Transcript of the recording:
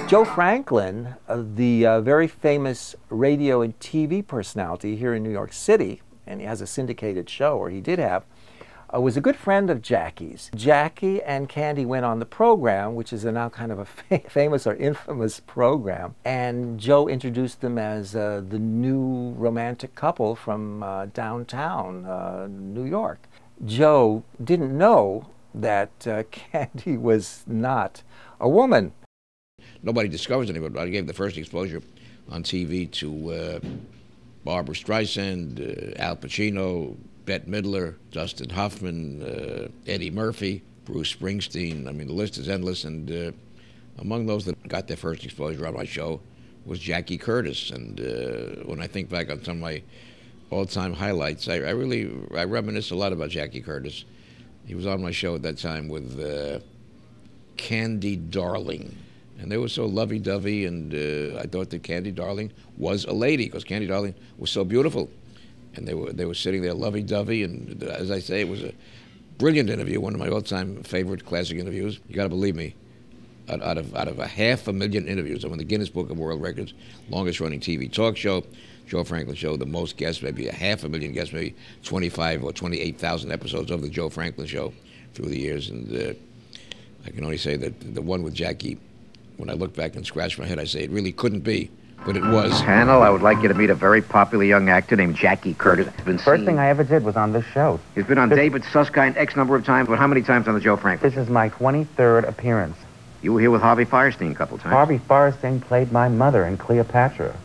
Joe Franklin, the very famous radio and TV personality here in New York City, and he has a syndicated show, or he did have, was a good friend of Jackie's. Jackie and Candy went on the program, which is now kind of a famous or infamous program, and Joe introduced them as the new romantic couple from downtown New York. Joe didn't know that Candy was not a woman. Nobody discovers anybody. I gave the first exposure on TV to Barbara Streisand, Al Pacino, Bette Midler, Dustin Hoffman, Eddie Murphy, Bruce Springsteen. I mean, the list is endless. And among those that got their first exposure on my show was Jackie Curtis. And when I think back on some of my all-time highlights, I reminisce a lot about Jackie Curtis. He was on my show at that time with Candy Darling. And they were so lovey-dovey, and I thought that Candy Darling was a lady, because Candy Darling was so beautiful. And they were sitting there lovey-dovey, and as I say, it was a brilliant interview, one of my all-time favorite classic interviews. You got to believe me, out of 500,000 interviews, I'm in the Guinness Book of World Records, longest-running TV talk show, Joe Franklin Show, the most guests, maybe 500,000 guests, maybe 25 or 28,000 episodes of the Joe Franklin Show through the years. And I can only say that the one with Jackie, when I look back and scratch my head, I say it really couldn't be, but it was. Panel, I would like you to meet a very popular young actor named Jackie Curtis. First thing I ever did was on this show. He's been on David Susskind X number of times, but how many times on the Joe Franklin? This is my 23rd appearance. You were here with Harvey Fierstein a couple times. Harvey Fierstein played my mother in Cleopatra.